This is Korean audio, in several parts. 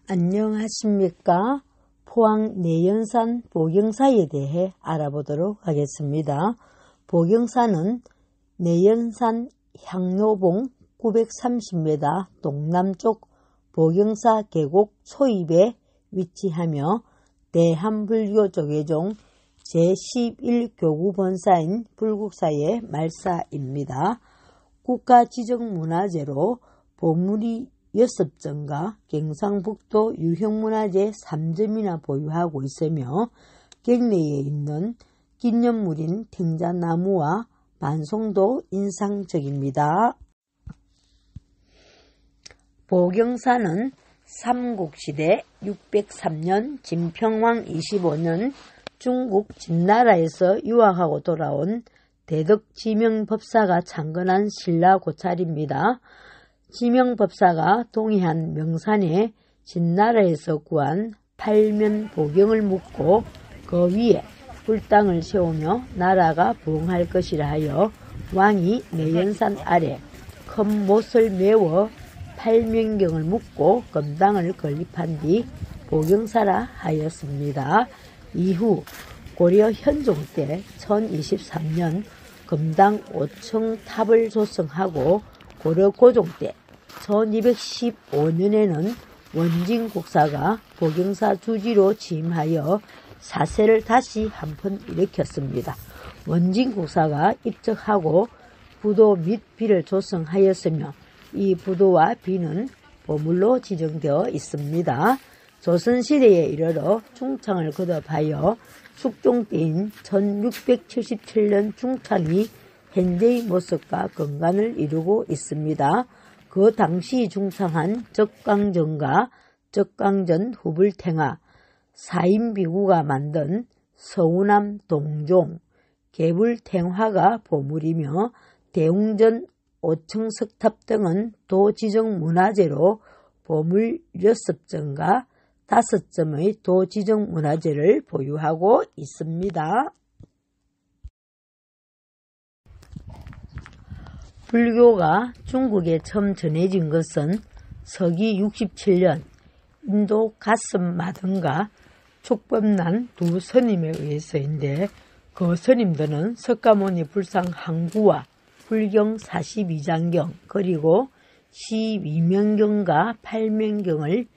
안녕하십니까? 포항 내연산 보경사에 대해 알아보도록 하겠습니다. 보경사는 내연산 향로봉 930m 동남쪽 보경사 계곡 소입에 위치하며 대한불교 조계종 제11교구본사인 불국사의 말사입니다. 국가지정문화재로 보물이 6점과 경상북도 유형문화재 3점이나 보유하고 있으며 경내에 있는 기념물인 탱자나무와 반송도 인상적입니다. 보경사는 삼국시대 603년 진평왕 25년 중국 진나라에서 유학하고 돌아온 대덕지명법사가 창건한 신라고찰입니다. 지명법사가 동해안 명산에 진나라에서 구한 팔면보경을 묻고 그 위에 불당을 세우며 나라가 부흥할 것이라 하여 왕이 내연산 아래 큰 못을 메워 팔면경을 묻고 금당을 건립한 뒤 보경사라 하였습니다. 이후 고려 현종 때 1023년 금당 5층 탑을 조성하고 고려 고종 때 1215년에는 원진국사가 보경사 주지로 취임하여 사세를 다시 한번 일으켰습니다. 원진국사가 입적하고 부도 및 비를 조성하였으며 이 부도와 비는 보물로 지정되어 있습니다. 조선시대에 이르러 중창을 거듭하여 숙종 때인 1677년 중창이 현재의 모습과 근간을 이루고 있습니다. 그 당시 중창한 적광전과 적광전 후불탱화, 사인비구가 만든 서우남 동종, 개불탱화가 보물이며 대웅전 5층 석탑 등은 도지정문화재로 보물 6점과 5점의 도지정문화재를 보유하고 있습니다. 불교가 중국에 처음 전해진 것은 서기 67년 인도 가슴 마등과 촉법난 두 스님에 의해서인데 그 스님들은 석가모니 불상 항구와 불경 42장경 그리고 12명경과 8명경을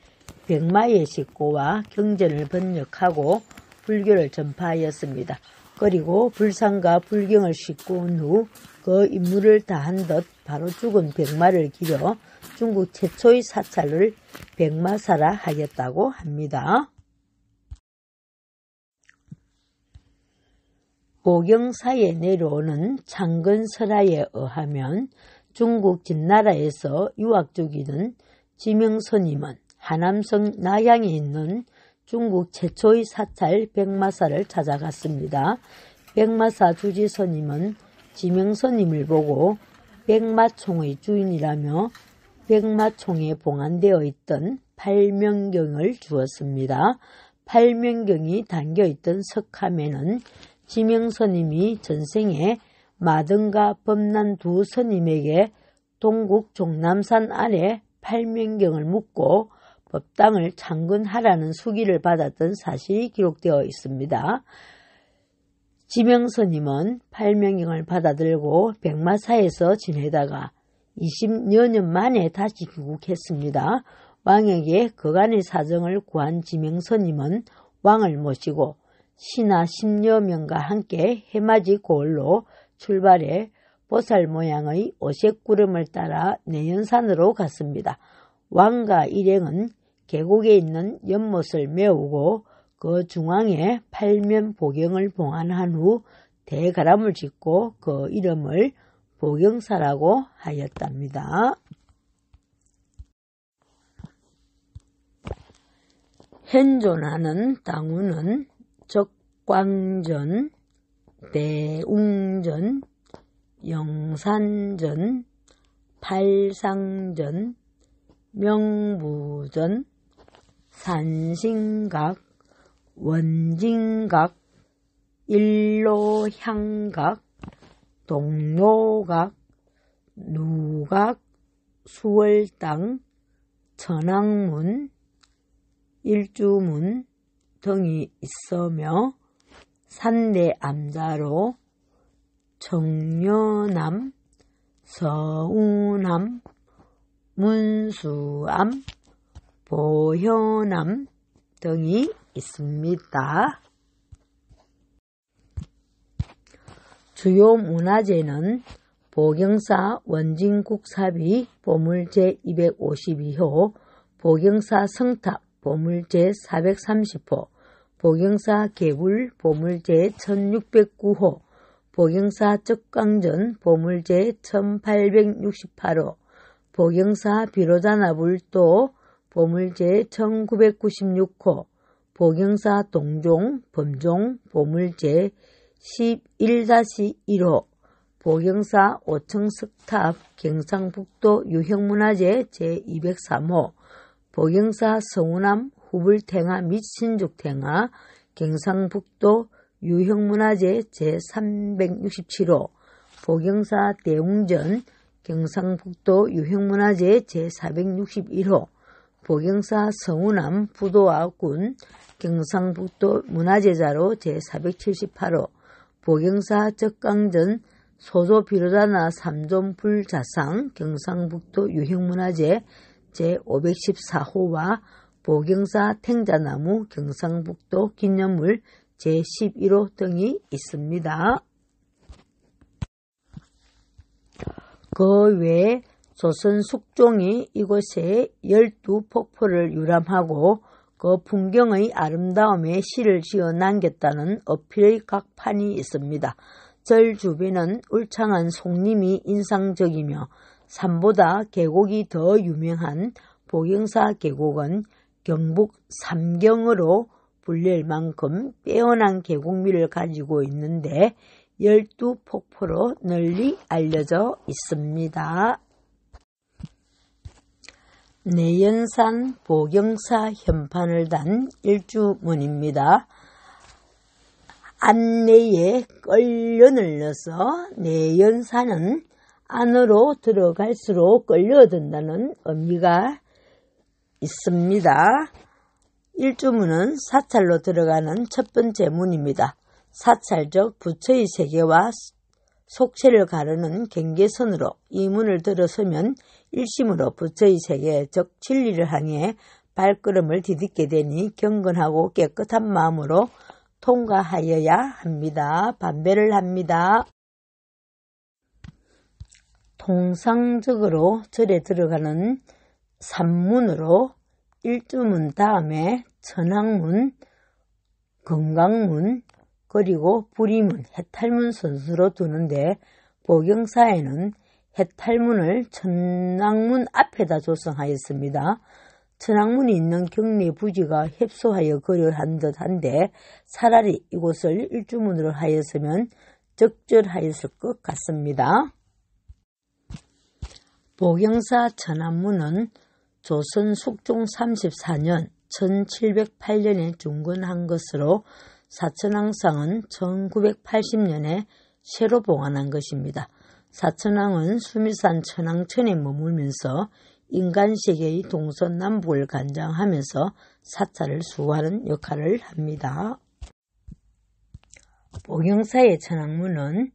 백마에 싣고와 경전을 번역하고 불교를 전파하였습니다. 그리고 불상과 불경을 싣고 온 후 그 임무를 다한 듯 바로 죽은 백마를 기려 중국 최초의 사찰을 백마사라 하였다고 합니다. 보경사에 내려오는 창건설화에 의하면 중국 진나라에서 유학 중이던 지명스님은 하남성 나양에 있는 중국 최초의 사찰 백마사를 찾아갔습니다. 백마사 주지스님은 지명스님을 보고 백마총의 주인이라며 백마총에 봉안되어 있던 팔명경을 주었습니다. 팔명경이 담겨있던 석함에는 지명스님이 전생에 마등과 법난 두 스님에게 동국 종남산 아래 팔명경을 묻고 법당을 창건하라는 수기를 받았던 사실이 기록되어 있습니다. 지명스님은 팔명경을 받아들고 백마사에서 지내다가 20여 년 만에 다시 귀국했습니다. 왕에게 그간의 사정을 구한 지명스님은 왕을 모시고 신하 10여 명과 함께 해맞이 고을로 출발해 보살 모양의 오색구름을 따라 내연산으로 갔습니다. 왕과 일행은 계곡에 있는 연못을 메우고 그 중앙에 팔면보경을 봉안한 후 대가람을 짓고 그 이름을 보경사라고 하였답니다. 현존하는 당우는 적광전, 대웅전, 영산전, 팔상전, 명부전, 산신각, 원진각, 일로향각, 동로각, 누각, 수월당, 천왕문, 일주문 등이 있으며 산내암자로 정려암, 서운암, 문수암, 보현암 등이 있습니다. 주요 문화재는 보경사 원진국사비 보물 제252호, 보경사 성탑 보물 제430호, 보경사 개굴 보물 제1609호, 보경사 적강전 보물 제1868호, 보경사 비로자나불도 보물 제1996호, 보경사 동종 범종 보물 제11-1호, 보경사 오청석탑 경상북도 유형문화재 제203호, 보경사 성운암 후불탱화 및 신죽탱화 경상북도 유형문화재 제367호, 보경사 대웅전 경상북도 유형문화재 제461호, 보경사 성운암 부도와군 경상북도 문화재자로 제478호, 보경사 적강전 소조 비로자나 삼존불자상 경상북도 유형문화재 제514호와 보경사 탱자나무 경상북도 기념물 제11호 등이 있습니다. 그 외에 조선 숙종이 이곳에 12폭포를 유람하고 그 풍경의 아름다움에 시를 지어 남겼다는 어필의 각판이 있습니다. 절 주변은 울창한 송림이 인상적이며 산보다 계곡이 더 유명한 보경사 계곡은 경북 삼경으로 불릴 만큼 빼어난 계곡미를 가지고 있는데 12폭포로 널리 알려져 있습니다. 내연산 보경사 현판을 단 일주문입니다. 안내에 끌려 늘려서 내연산은 안으로 들어갈수록 끌려든다는 의미가 있습니다. 일주문은 사찰로 들어가는 첫 번째 문입니다. 사찰적 부처의 세계와 속체를 가르는 경계선으로 이 문을 들어서면 일심으로 부처의 세계 즉 진리를 향해 발걸음을 디딛게 되니 경건하고 깨끗한 마음으로 통과하여야 합니다. 반배를 합니다. 통상적으로 절에 들어가는 산문으로 일주문 다음에 천왕문, 건강문, 그리고 부리문, 해탈문 순서로 두는데 보경사에는 해탈문을 천왕문 앞에다 조성하였습니다. 천왕문이 있는 경내 부지가 협소하여 그러한 듯한데 차라리 이곳을 일주문으로 하였으면 적절하였을 것 같습니다. 보경사 천왕문은 조선 숙종 34년 1708년에 중건한 것으로 사천왕상은 1980년에 새로 봉안한 것입니다. 사천왕은 수미산 천왕천에 머물면서 인간세계의 동서남북을 관장하면서 사찰을 수호하는 역할을 합니다. 보경사의 천왕문은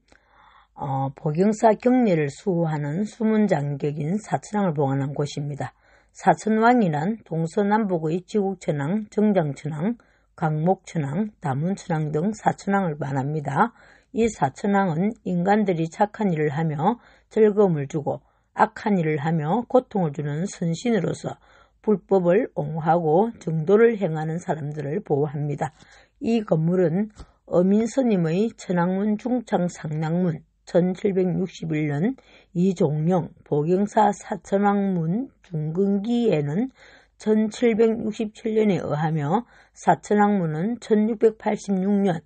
보경사 경례를 수호하는 수문장격인 사천왕을 봉안한 곳입니다. 사천왕이란 동서남북의 지국천왕, 정장천왕, 강목천왕, 다문천왕 등 사천왕을 말합니다. 이 사천왕은 인간들이 착한 일을 하며 즐거움을 주고 악한 일을 하며 고통을 주는 선신으로서 불법을 옹호하고 정도를 행하는 사람들을 보호합니다. 이 건물은 어민스님의 천왕문 중창 상랑문 1761년 이종령 보경사 사천왕문 중근기에는 1767년에 의하며 사천왕문은 1686년,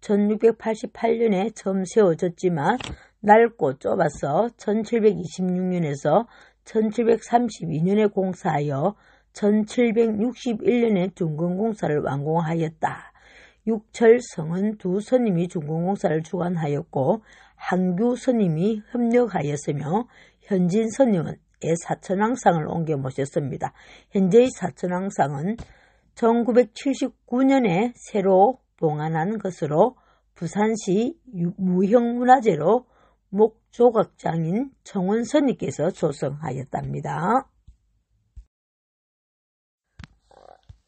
1688년에 처음 세워졌지만 낡고 좁아서 1726년에서 1732년에 공사하여 1761년에 중건공사를 완공하였다. 육철성은 두 스님이 중건공사를 주관하였고 한규 스님이 협력하였으며 현진 스님은 사천왕상을 옮겨 모셨습니다. 현재의 사천왕상은 1979년에 새로 봉안한 것으로 부산시 무형문화재로 목조각장인 청원선님께서 조성하였답니다.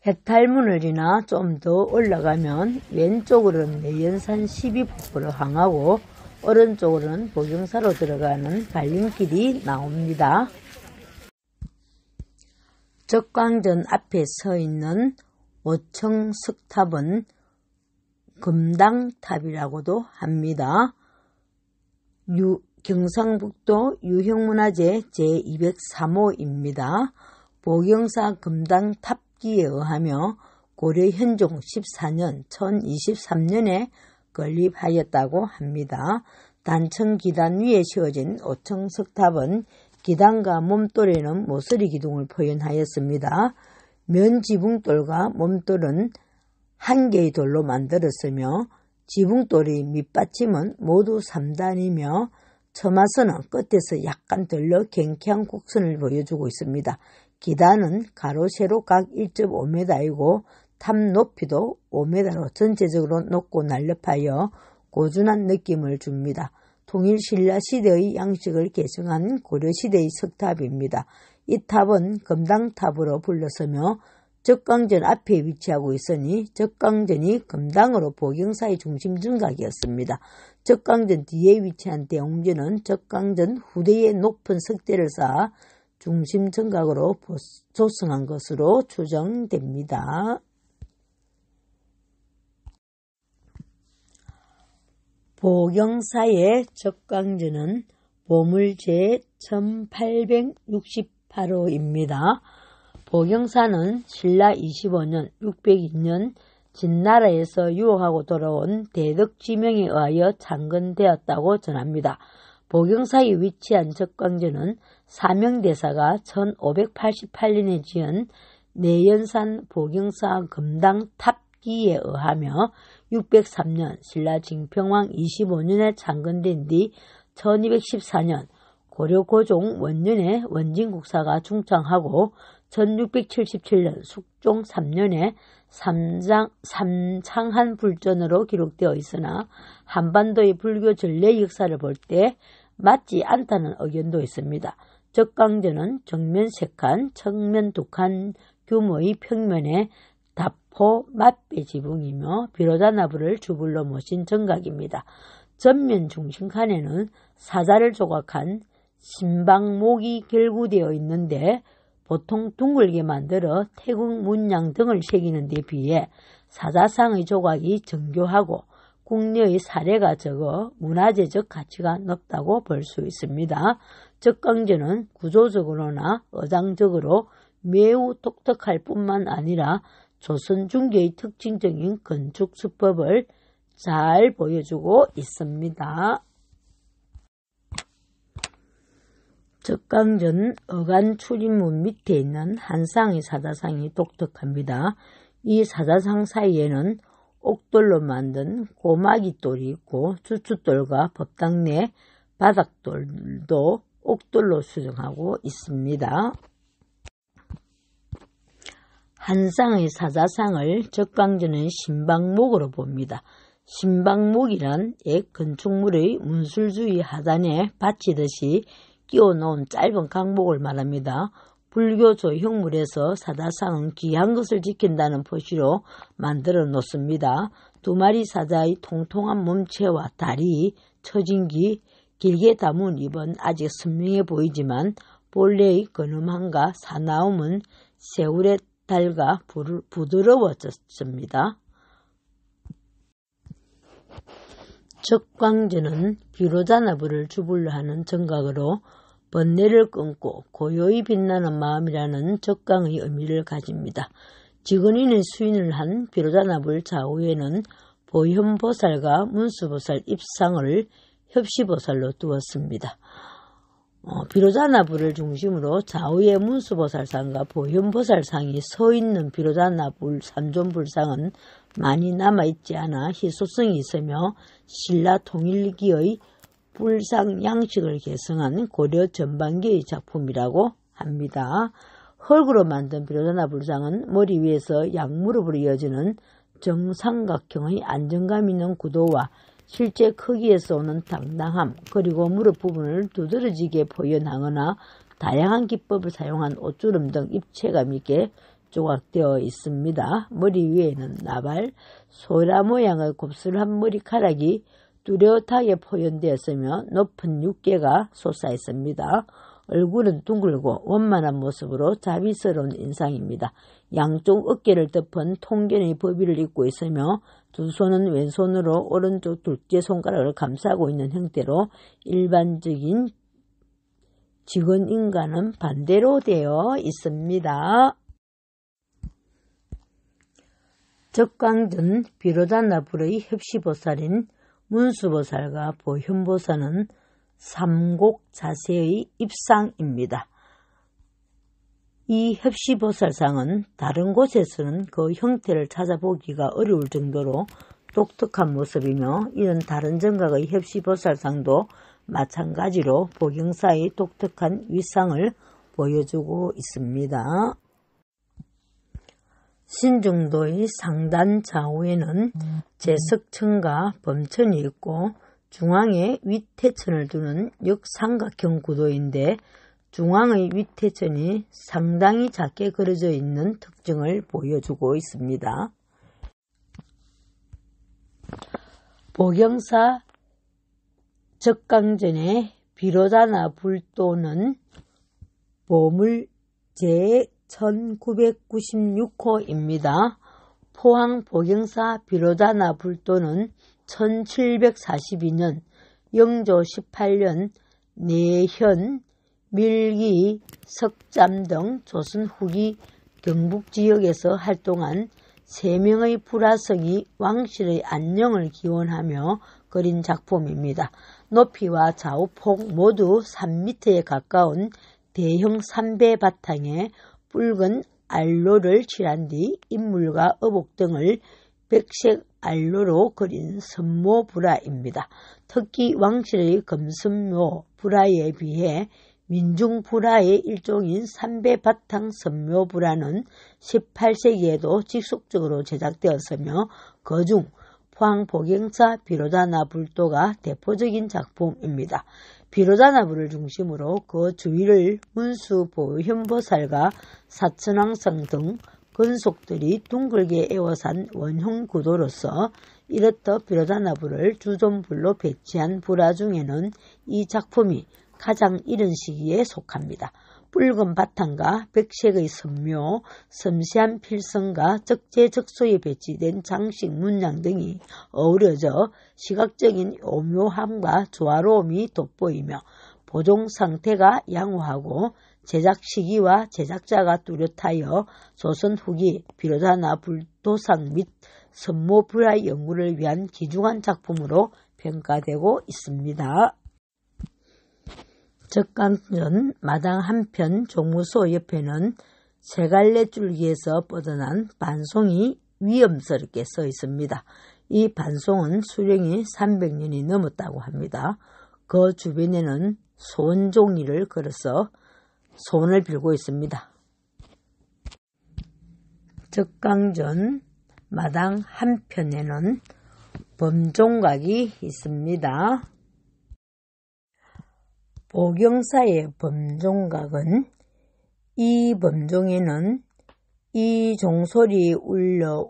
해탈문을 지나 좀 더 올라가면 왼쪽으로는 내연산 12폭포를 향하고 오른쪽으로는 복용사로 들어가는 갈림길이 나옵니다. 적광전 앞에 서 있는 5층 석탑은 금당탑이라고도 합니다. 경상북도 유형문화재 제203호입니다. 복용사 금당탑기에 의하며 고려 현종 14년 1023년에 건립하였다고 합니다. 단층 기단 위에 세워진 5층 석탑은 기단과 몸돌에는 모서리 기둥을 표현하였습니다. 면 지붕돌과 몸돌은 한 개의 돌로 만들었으며 지붕돌의 밑받침은 모두 3단이며 처마선은 끝에서 약간 들러 경쾌한 곡선을 보여주고 있습니다. 기단은 가로 세로 각 1.5m이고 탑 높이도 5m로 전체적으로 높고 날렵하여 고준한 느낌을 줍니다. 통일 신라 시대의 양식을 계승한 고려시대의 석탑입니다. 이 탑은 금당탑으로 불렸으며 적광전 앞에 위치하고 있으니 적광전이 금당으로 복용사의 중심 정각이었습니다. 적광전 뒤에 위치한 대웅전은 적광전 후대에 높은 석대를 쌓아 중심 정각으로 조성한 것으로 추정됩니다. 복용사의 적광전은 보물제 1868호입니다. 복용사는 신라 25년 602년 진나라에서 유학하고 돌아온 대덕지명에 의하여 창건되었다고 전합니다. 복용사에 위치한 적광전은 사명대사가 1588년에 지은 내연산 복용사 금당 탑기에 의하며 603년 신라 징평왕 25년에 창건된 뒤 1214년 고려 고종 원년에 원진국사가 중창하고 1677년 숙종 3년에 삼창한 불전으로 기록되어 있으나 한반도의 불교 전례 역사를 볼 때 맞지 않다는 의견도 있습니다. 적광전은 정면 3칸, 측면 2칸 규모의 평면에 다포 맞배 지붕이며 비로자나부를 주불로 모신 정각입니다. 전면 중심칸에는 사자를 조각한 신방목이 결구되어 있는데 보통 둥글게 만들어 태국 문양 등을 새기는 데 비해 사자상의 조각이 정교하고 국내의 사례가 적어 문화재적 가치가 높다고 볼 수 있습니다. 적광전은 구조적으로나 의장적으로 매우 독특할 뿐만 아니라 조선 중기의 특징적인 건축 수법을 잘 보여주고 있습니다. 적광전 어간 출입문 밑에 있는 한 쌍의 사자상이 독특합니다. 이 사자상 사이에는 옥돌로 만든 고마기돌이 있고 주춧돌과 법당 내 바닥돌도 옥돌로 수정하고 있습니다. 한 쌍의 사자상을 적광전의 신방목으로 봅니다. 신방목이란 옛 건축물의 문술주의 하단에 받치듯이 끼워놓은 짧은 강목을 말합니다. 불교 조형물에서 사자상은 귀한 것을 지킨다는 표시로 만들어 놓습니다. 2마리 사자의 통통한 몸체와 다리, 처진기, 길게 담은 입은 아직 선명해 보이지만 본래의 근엄함과 사나움은 세월에 달가 부드러워졌습니다. 적광전은 비로자나부를 주불로 하는 정각으로 번뇌를 끊고 고요히 빛나는 마음이라는 적광의 의미를 가집니다. 지근인의 수인을 한 비로자나불 좌우에는 보현보살과 문수보살 입상을 협시보살로 두었습니다. 비로자나불을 중심으로 좌우에 문수보살상과 보현보살상이 서 있는 비로자나불 삼존불상은 많이 남아있지 않아 희소성이 있으며 신라 통일기의 불상 양식을 계승한 고려 전반기의 작품이라고 합니다. 흙으로 만든 비로자나 불상은 머리 위에서 양무릎으로 이어지는 정삼각형의 안정감 있는 구도와 실제 크기에서 오는 당당함, 그리고 무릎 부분을 두드러지게 표현하거나 다양한 기법을 사용한 옷주름 등 입체감 있게 조각되어 있습니다. 머리 위에는 나발, 소라 모양의 곱슬한 머리카락이 뚜렷하게 표현되었으며 높은 육개가 솟아 있습니다. 얼굴은 둥글고 원만한 모습으로 자비스러운 인상입니다. 양쪽 어깨를 덮은 통견의 버비를 입고 있으며 두 손은 왼손으로 오른쪽 둘째 손가락을 감싸고 있는 형태로 일반적인 직원 인간은 반대로 되어 있습니다. 적광전 비로자나불의 협시보살인 문수보살과 보현보살은 삼곡 자세의 입상입니다. 이 협시보살상은 다른 곳에서는 그 형태를 찾아보기가 어려울 정도로 독특한 모습이며, 이런 다른 정각의 협시보살상도 마찬가지로 보경사의 독특한 위상을 보여주고 있습니다. 신중도의 상단 좌우에는 제석천과 범천이 있고 중앙에 윗태천을 두는 역삼각형 구도인데, 중앙의 윗태천이 상당히 작게 그려져 있는 특징을 보여주고 있습니다. 보경사 적강전의 비로자나 불도는 보물 제1996호입니다. 포항 보경사 비로자나 불도는 1742년 영조 18년 내현, 밀기, 석잠 등 조선 후기 경북지역에서 활동한 3명의 불화성이 왕실의 안녕을 기원하며 그린 작품입니다. 높이와 좌우폭 모두 3m에 가까운 대형 삼배 바탕에 붉은 알로를 칠한 뒤 인물과 어복 등을 백색 알로로 그린 선모 불화입니다. 특히 왕실의 금선모 불화에 비해 민중 불화의 일종인 삼배 바탕 선묘 불화는 18세기에도 지속적으로 제작되었으며, 그중 포항 보경사 비로자나 불도가 대표적인 작품입니다. 비로자나 불을 중심으로 그 주위를 문수 보현보살과 사천왕성 등 근속들이 둥글게 에워싼 원형 구도로서 이렇듯 비로자나 불을 주존불로 배치한 불화 중에는 이 작품이 가장 이른 시기에 속합니다. 붉은 바탕과 백색의 선묘, 섬세한 필성과 적재적소에 배치된 장식 문양 등이 어우러져 시각적인 오묘함과 조화로움이 돋보이며, 보존 상태가 양호하고 제작 시기와 제작자가 뚜렷하여 조선 후기 비로자나 불도상 및 선모 불화 연구를 위한 귀중한 작품으로 평가되고 있습니다. 적강전 마당 한편 종무소 옆에는 세 갈래 줄기에서 뻗어난 반송이 위험스럽게 서 있습니다. 이 반송은 수령이 300년이 넘었다고 합니다. 그 주변에는 소원 종이를 걸어서 소원을 빌고 있습니다. 적강전 마당 한편에는 범종각이 있습니다. 보경사의 범종각은 이 범종에는 이 종소리 울려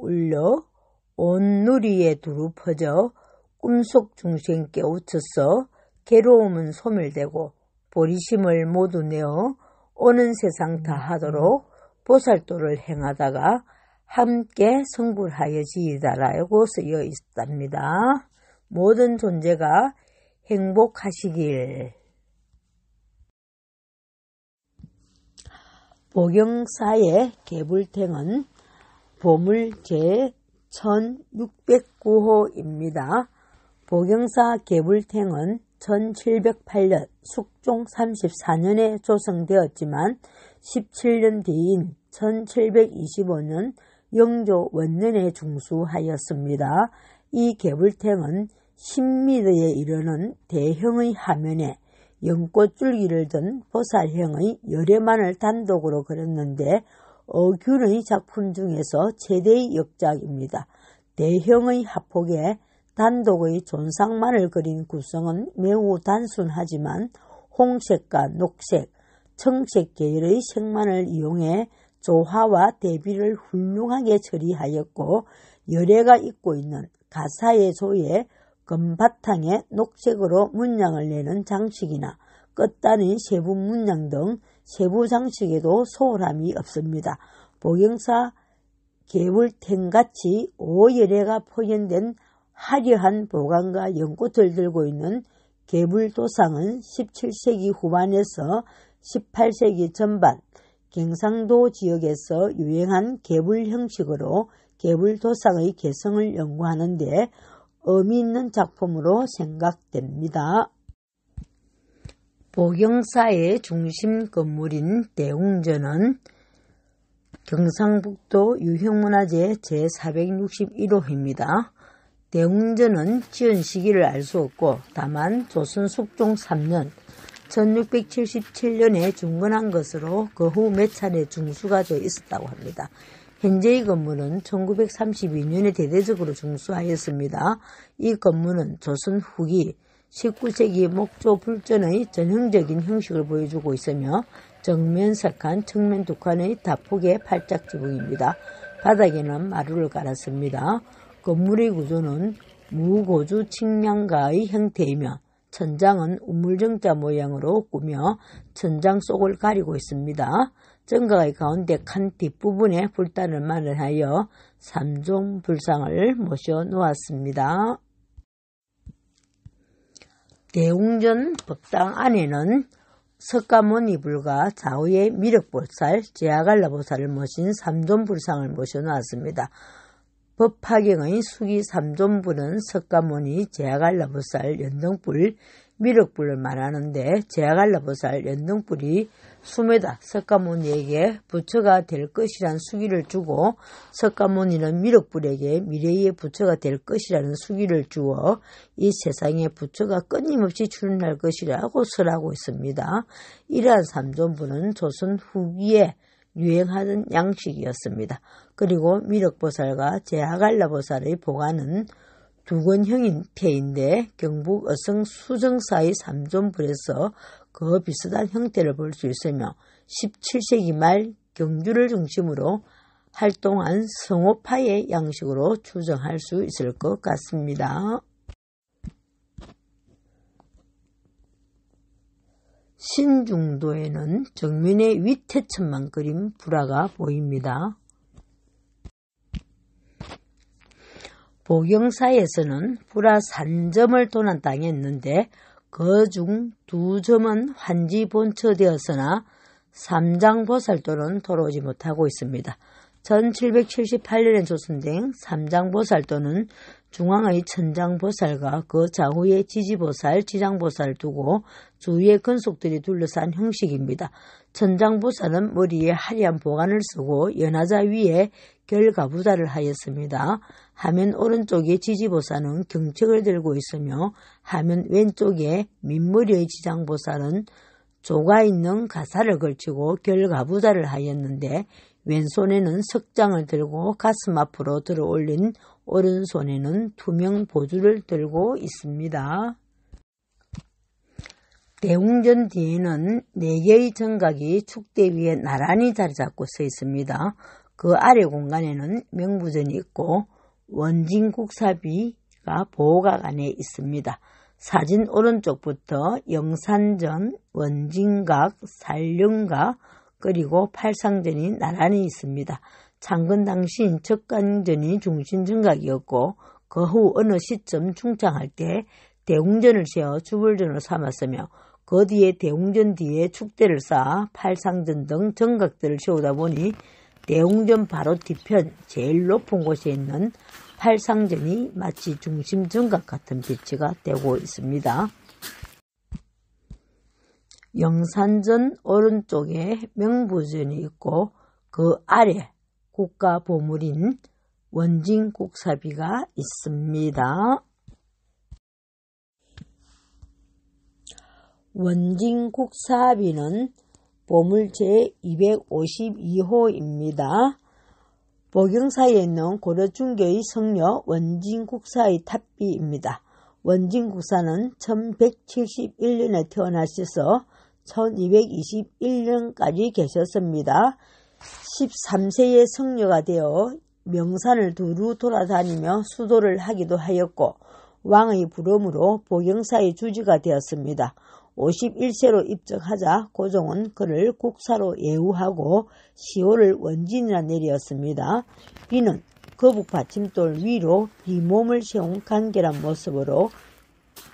온 누리에 두루 퍼져 꿈속 중생 깨우쳐서 괴로움은 소멸되고 보리심을 모두 내어 오는 세상 다하도록 보살도를 행하다가 함께 성불하여지이다라고 쓰여 있답니다. 모든 존재가 행복하시길. 보경사의 개불탱은 보물 제1609호입니다. 보경사 개불탱은 1708년 숙종 34년에 조성되었지만 17년 뒤인 1725년 영조 원년에 중수하였습니다. 이 개불탱은 10m에 이르는 대형의 화면에 연꽃줄기를 든 보살형의 열애만을 단독으로 그렸는데 어균의 작품 중에서 최대의 역작입니다. 대형의 화폭에 단독의 존상만을 그린 구성은 매우 단순하지만 홍색과 녹색, 청색 계열의 색만을 이용해 조화와 대비를 훌륭하게 처리하였고 열애가 입고 있는 가사의 조에 금바탕에 녹색으로 문양을 내는 장식이나 끝단의 세부 문양 등 세부 장식에도 소홀함이 없습니다. 보경사 개불탱같이 오열애가 포현된 화려한 보관과 연꽃을 들고 있는 개불도상은 17세기 후반에서 18세기 전반 경상도 지역에서 유행한 개불 형식으로 개불도상의 개성을 연구하는 데 의미 있는 작품으로 생각됩니다. 보경사의 중심 건물인 대웅전은 경상북도 유형문화재 제461호입니다. 대웅전은 지은 시기를 알 수 없고 다만 조선 숙종 3년 1677년에 중건한 것으로 그 후 몇 차례 중수가 되어 있었다고 합니다. 현재의 건물은 1932년에 대대적으로 중수하였습니다. 이 건물은 조선 후기 19세기 목조 불전의 전형적인 형식을 보여주고 있으며 정면 3칸, 측면 2칸의 다폭의 팔짝 지붕입니다. 바닥에는 마루를 깔았습니다. 건물의 구조는 무고주 측량가의 형태이며 천장은 우물정자 모양으로 꾸며 천장 속을 가리고 있습니다. 정각의 가운데 칸 뒷부분에 불단을 마련하여 3종 불상을 모셔 놓았습니다. 대웅전 법당 안에는 석가모니불과 좌우에 미륵보살, 제아갈라보살을 모신 3종 불상을 모셔 놓았습니다. 법화경의 수기 3존불은 석가모니, 제아갈라보살, 연등불, 미륵불을 말하는데 제아갈라보살, 연등불이 수메다 석가모니에게 부처가 될 것이라는 수기를 주고 석가모니는 미륵불에게 미래의 부처가 될 것이라는 수기를 주어 이 세상에 부처가 끊임없이 출현할 것이라고 설하고 있습니다. 이러한 3존불은 조선 후기에 유행하던 양식이었습니다. 그리고 미륵보살과 제아갈라보살의 보관은 두건형인 태인데 경북 어성 수정사의 3존불에서 그 비슷한 형태를 볼 수 있으며 17세기 말 경주를 중심으로 활동한 성호파의 양식으로 추정할 수 있을 것 같습니다. 신중도에는 정면에 위태천만 그린 불화가 보입니다. 보경사에서는 불화 3점을 도난당했는데 그 중 2점은 환지 본처되었으나 삼장보살도는 돌아오지 못하고 있습니다. 1778년에 조선된 삼장보살도는 중앙의 천장보살과 그 좌우에 지지보살, 지장보살을 두고 주위의 근속들이 둘러싼 형식입니다. 천장보살은 머리에 화려한 보관을 쓰고 연하자 위에 결가부다를 하였습니다. 화면 오른쪽에 지지보살은 경책을 들고 있으며 화면 왼쪽에 민머리의 지장보살은 조가 있는 가사를 걸치고 결가부다를 하였는데 왼손에는 석장을 들고 가슴 앞으로 들어 올린 오른손에는 투명 보주를 들고 있습니다. 대웅전 뒤에는 4개의 정각이 축대 위에 나란히 자리 잡고 서 있습니다. 그 아래 공간에는 명부전이 있고 원진국사비가 보호각 안에 있습니다. 사진 오른쪽부터 영산전, 원진각, 살령각, 그리고 팔상전이 나란히 있습니다. 창건 당시인 적간전이 중심 정각이었고 그 후 어느 시점 중창할 때 대웅전을 세워 주불전으로 삼았으며 그 뒤에 대웅전 뒤에 축대를 쌓아 팔상전 등 정각들을 세우다 보니 대웅전 바로 뒤편 제일 높은 곳에 있는 팔상전이 마치 중심 정각 같은 비치가 되고 있습니다. 영산전 오른쪽에 명부전이 있고 그 아래 국가보물인 원진국사비가 있습니다. 원진국사비는 보물 제252호입니다. 보경사에 있는 고려중교의 성녀 원진국사의 탑비입니다. 원진국사는 1171년에 태어나셔서 1221년까지 계셨습니다. 13세의 성녀가 되어 명산을 두루 돌아다니며 수도를 하기도 하였고 왕의 부름으로 보경사의 주지가 되었습니다. 51세로 입적하자 고종은 그를 국사로 예우하고 시호를 원진이라 내렸습니다. 비는 거북 받침돌 위로 비몸을 세운 간결한 모습으로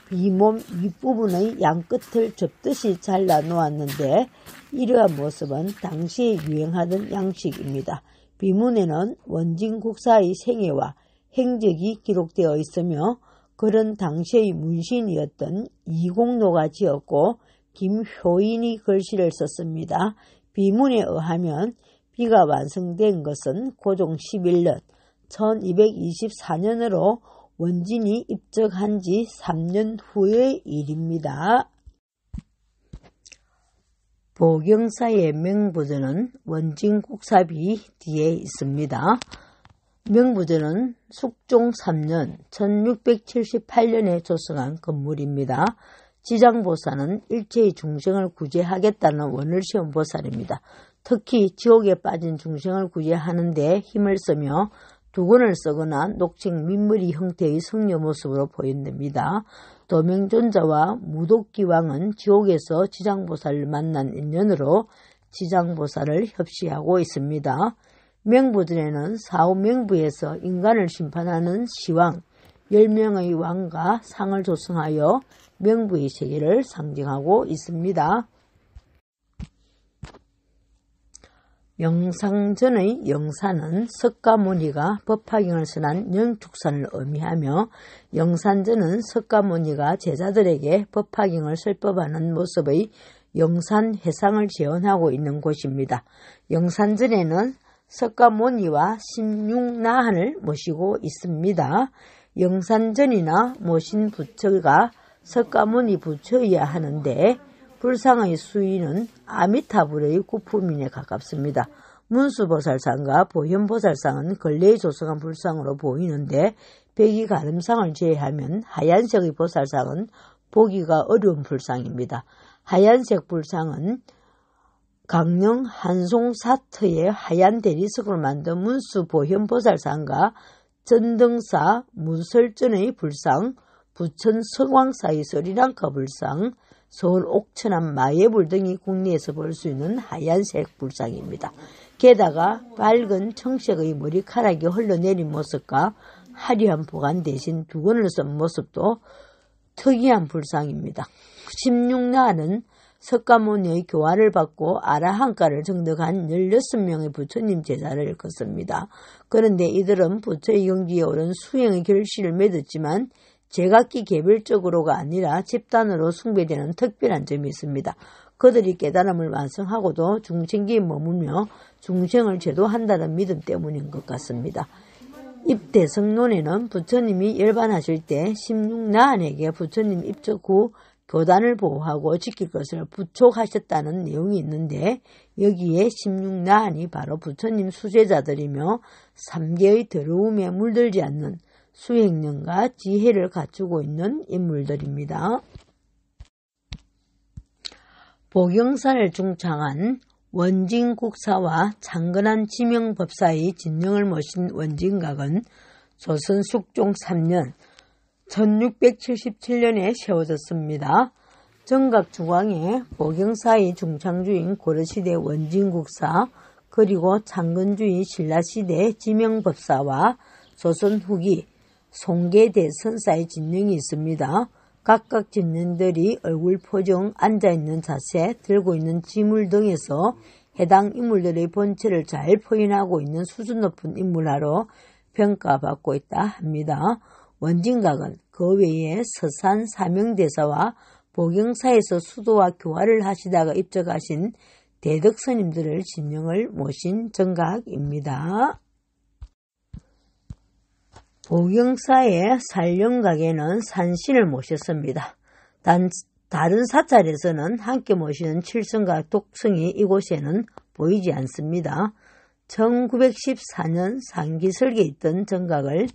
비몸 윗부분의 양끝을 접듯이 잘라 놓았는데 이러한 모습은 당시에 유행하던 양식입니다. 비문에는 원진국사의 생애와 행적이 기록되어 있으며 그런 당시의 문신이었던 이공로가 지었고 김효인이 글씨를 썼습니다. 비문에 의하면 비가 완성된 것은 고종 11년 1224년으로 원진이 입적한 지 3년 후의 일입니다. 보경사의 명부전은 원진국사비 뒤에 있습니다. 명부전은 숙종 3년 1678년에 조성한 건물입니다. 지장보살은 일체의 중생을 구제하겠다는 원을 세운 보살입니다. 특히 지옥에 빠진 중생을 구제하는 데 힘을 쓰며 두건을 쓰거나 녹청 민머리 형태의 성녀 모습으로 보인답니다. 도명존자와 무독기왕은 지옥에서 지장보살을 만난 인연으로 지장보살을 협시하고 있습니다. 명부전에는 사후명부에서 인간을 심판하는 시왕 10명의 왕과 상을 조성하여 명부의 세계를 상징하고 있습니다. 영상전의 영산은 석가모니가 법화경을 선한 영축산을 의미하며 영산전은 석가모니가 제자들에게 법화경을 설법하는 모습의 영산회상을 재현하고 있는 곳입니다. 영산전에는 석가모니와 16나한을 모시고 있습니다. 영산전이나 모신 부처가 석가모니 부처여야 하는데 불상의 수위는 아미타불의 구품인에 가깝습니다. 문수보살상과 보현보살상은 근래에 조성한 불상으로 보이는데 백이가름상을 제외하면 하얀색의 보살상은 보기가 어려운 불상입니다. 하얀색 불상은 강릉 한송사터의 하얀 대리석으로 만든 문수보현보살상과 전등사 문설전의 불상, 부천 서광사의 스리랑카 불상, 서울 옥천암 마예불 등이 국내에서 볼 수 있는 하얀색 불상입니다. 게다가 밝은 청색의 머리카락이 흘러내린 모습과 화려한 보관 대신 두건을 쓴 모습도 특이한 불상입니다. 16나는 석가모니의 교화를 받고 아라한가를 정득한 16명의 부처님 제자를 일컫습니다. 그런데 이들은 부처의 경지에 오른 수행의 결실을 맺었지만 제각기 개별적으로가 아니라 집단으로 숭배되는 특별한 점이 있습니다. 그들이 깨달음을 완성하고도 중생기에 머물며 중생을 제도한다는 믿음 때문인 것 같습니다. 입대성론에는 부처님이 열반하실 때 16나한에게 부처님 입적 후 교단을 보호하고 지킬 것을 부촉하셨다는 내용이 있는데 여기에 16나한이 바로 부처님 수제자들이며 3계의 더러움에 물들지 않는 수행력과 지혜를 갖추고 있는 인물들입니다. 보경사를 중창한 원진국사와 창건한 지명법사의 진령을 모신 원진각은 조선 숙종 3년 1677년에 세워졌습니다. 정각 중앙에 보경사의 중창주인 고려시대 원진국사 그리고 창건주의 신라시대 지명법사와 조선 후기 송계대선사의 진령이 있습니다. 각각 진령들이 얼굴 표정, 앉아있는 자세, 들고 있는 지물 등에서 해당 인물들의 본체를 잘 표현하고 있는 수준 높은 인물화로 평가받고 있다 합니다. 원진각은 그 외에 서산 사명대사와 보경사에서 수도와 교화를 하시다가 입적하신 대덕스님들을 진령을 모신 정각입니다. 보경사의 살령각에는 산신을 모셨습니다. 다른 사찰에서는 함께 모시는 칠성과 독성이 이곳에는 보이지 않습니다. 1914년 상기설계에 있던 정각을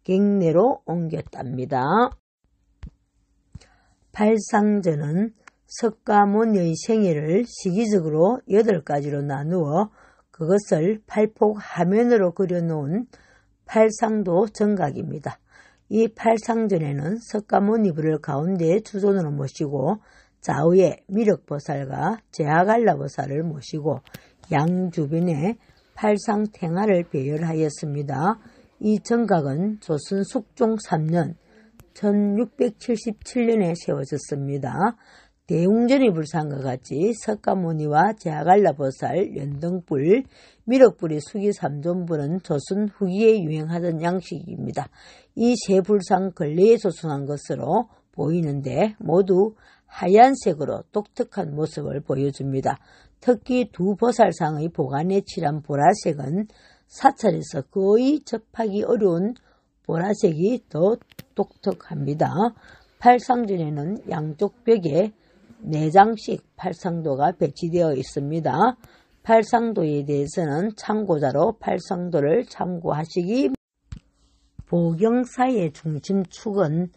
갱내로 옮겼답니다. 팔상전은 석가모니의 생애를 시기적으로 8가지로 나누어 그것을 팔폭 하면으로 그려놓은 팔상도 정각입니다. 이 팔상전에는 석가모니부를 가운데 주존으로 모시고 좌우에 미륵보살과 제하갈라보살을 모시고 양주변에 팔상탱화를 배열하였습니다. 이 정각은 조선 숙종 3년 1677년에 세워졌습니다. 대웅전의 불상과 같이 석가모니와 제하갈라보살, 연등불, 미륵불의 수기 3존불은 조선 후기에 유행하던 양식입니다. 이 세 불상 근래에 조성한 것으로 보이는데 모두 하얀색으로 독특한 모습을 보여줍니다. 특히 두 보살상의 보관에 칠한 보라색은 사찰에서 거의 접하기 어려운 보라색이 더 독특합니다. 팔상전에는 양쪽 벽에 4장씩 팔상도가 배치되어 있습니다. 팔상도에 대해서는 참고자로 팔상도를 참고하시기 보경사의 중심축은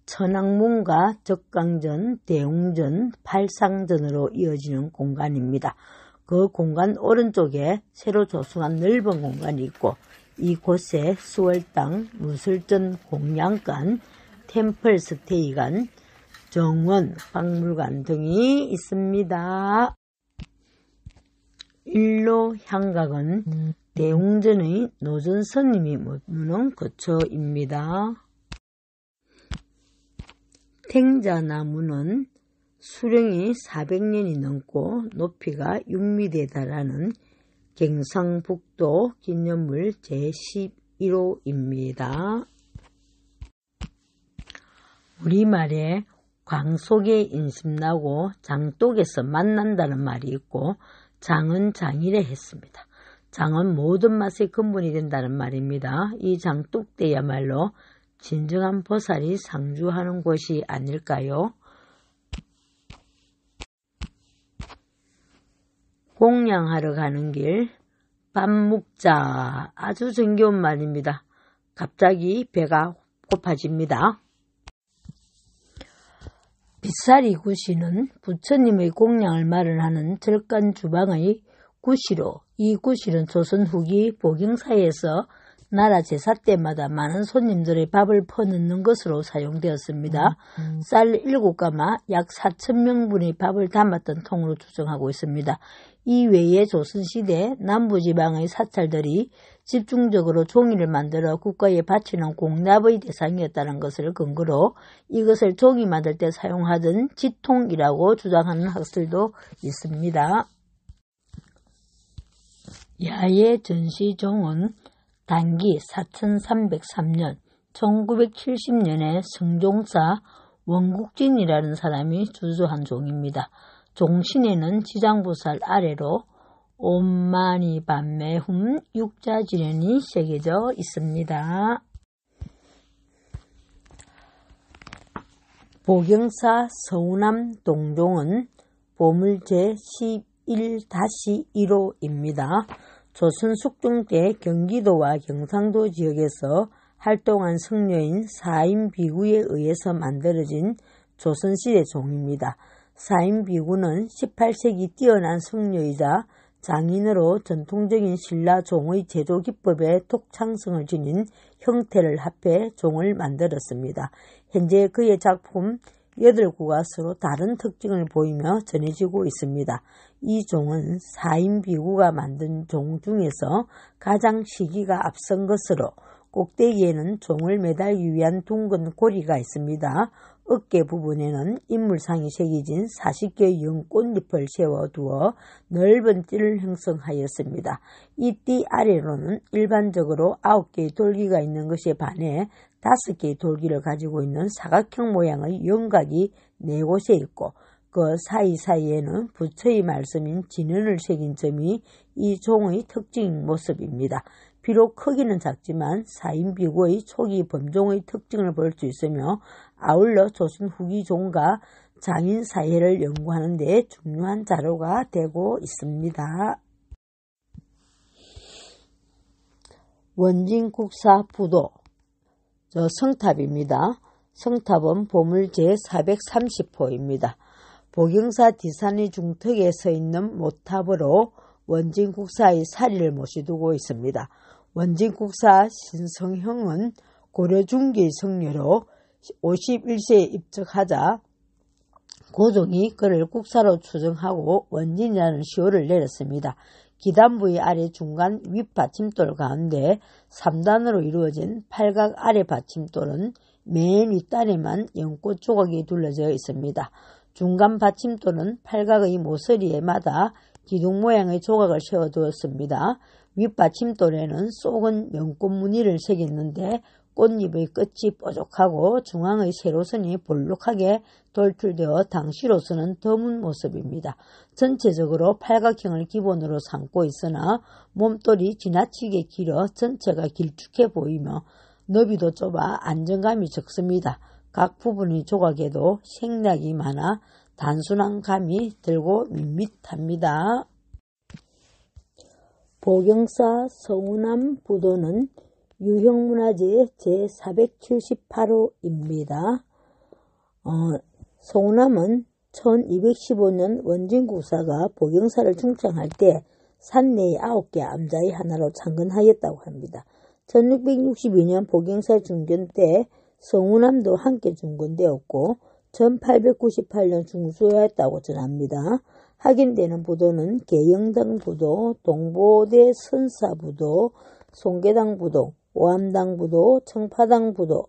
천왕문과 적강전, 대웅전, 팔상전으로 이어지는 공간입니다. 그 공간 오른쪽에 새로 조성한 넓은 공간이 있고 이곳에 수월당, 무술전 공양관, 템플 스테이관, 정원, 박물관 등이 있습니다. 일로 향각은 대웅전의 노전 스님이 머무는 거처입니다. 탱자나무는 수령이 400년이 넘고 높이가 6m에 달하는 갱상북도 기념물 제11호입니다. 우리말에 광속에 인심나고 장독에서 만난다는 말이 있고 장은 장이래 했습니다. 장은 모든 맛의 근본이 된다는 말입니다. 이 장독대야말로 진정한 보살이 상주하는 곳이 아닐까요? 공양하러 가는 길, 밥 먹자. 아주 정겨운 말입니다. 갑자기 배가 고파집니다. 빗사리 구시는 부처님의 공양을 마련하는 절간 주방의 구시로, 이 구실은 조선 후기 보경사에서 나라 제사 때마다 많은 손님들의 밥을 퍼넣는 것으로 사용되었습니다. 쌀 7가마 약 4,000명분의 밥을 담았던 통으로 추정하고 있습니다. 이 외에 조선시대 남부지방의 사찰들이 집중적으로 종이를 만들어 국가에 바치는 공납의 대상이었다는 것을 근거로 이것을 종이 만들 때 사용하던 지통이라고 주장하는 학설도 있습니다. 야의 전시종은 단기 4303년 1970년에 성종사 원국진이라는 사람이 주조한 종입니다. 종신에는 지장보살 아래로 옴마니 반매훔 육자지련이 새겨져 있습니다. 보경사 서우남 동종은 보물 제11-1호입니다. 조선 숙종 때 경기도와 경상도 지역에서 활동한 성녀인 사인비구에 의해서 만들어진 조선시대 종입니다. 사인비구는 18세기 뛰어난 성녀이자 장인으로 전통적인 신라 종의 제조 기법에 독창성을 지닌 형태를 합해 종을 만들었습니다. 현재 그의 작품 8구가 서로 다른 특징을 보이며 전해지고 있습니다. 이 종은 사인비구가 만든 종 중에서 가장 시기가 앞선 것으로 꼭대기에는 종을 매달기 위한 둥근 고리가 있습니다. 어깨 부분에는 인물상이 새겨진 40개의 연꽃잎을 세워두어 넓은 띠를 형성하였습니다. 이 띠 아래로는 일반적으로 9개의 돌기가 있는 것에 반해 5개의 돌기를 가지고 있는 사각형 모양의 연각이 4곳에 있고 그 사이사이에는 부처의 말씀인 진언을 새긴 점이 이 종의 특징인 모습입니다. 비록 크기는 작지만 사인비구의 초기 범종의 특징을 볼 수 있으며 아울러 조선 후기 종과 장인 사회를 연구하는 데 중요한 자료가 되고 있습니다. 원진국사 부도 성탑입니다. 성탑은 보물 제430호입니다. 보경사 디산의 중턱에 서 있는 모탑으로 원진국사의 사리를 모셔두고 있습니다. 원진국사 신성형은 고려 중기의 성녀로 51세에 입적하자 고종이 그를 국사로 추정하고 원진이라는 시호를 내렸습니다. 기단부의 아래 중간 윗받침돌 가운데 3단으로 이루어진 팔각 아래 받침돌은 맨 윗단에만 연꽃 조각이 둘러져 있습니다. 중간 받침돌은 팔각의 모서리에 마다 기둥 모양의 조각을 세워두었습니다. 윗받침돌에는 쏙은 연꽃 무늬를 새겼는데 꽃잎의 끝이 뾰족하고 중앙의 세로선이 볼록하게 돌출되어 당시로서는 드문 모습입니다. 전체적으로 팔각형을 기본으로 삼고 있으나 몸돌이 지나치게 길어 전체가 길쭉해 보이며 너비도 좁아 안정감이 적습니다. 각 부분의 조각에도 생략이 많아 단순한 감이 들고 밋밋합니다. 보경사 성운암 부도는 유형문화재 제478호입니다. 성운암은 1215년 원진국사가 보경사를 충청할 때 산내의 9개 암자의 하나로 창건하였다고 합니다. 1662년 보경사 중견 때 성운암도 함께 중건되었고 1898년 중수하였다고 전합니다. 확인되는 부도는 계영당 부도, 동보대 선사 부도, 송계당 부도, 오암당 부도, 청파당 부도,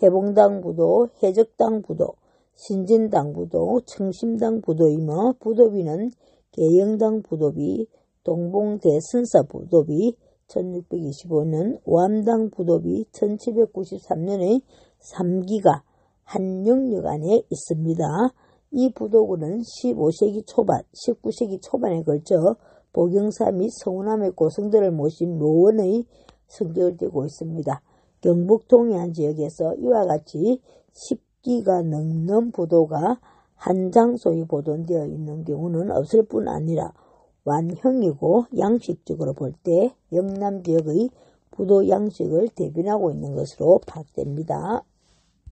해봉당 부도, 해적당 부도, 신진당 부도, 청심당 부도이며 부도비는 계영당 부도비, 동봉대선사 부도비, 1625년 오암당 부도비, 1793년의 3기가 한 영역 안에 있습니다. 이 부도군은 15세기 초반, 19세기 초반에 걸쳐 보경사 및 성운암의 고성들을 모신 묘원의 성격을 띠고 있습니다. 경북 동해안 지역에서 이와 같이 10기가 넘는 부도가 한 장소에 보존되어 있는 경우는 없을 뿐 아니라 완형이고 양식적으로 볼 때 영남 지역의 부도 양식을 대변하고 있는 것으로 파악됩니다.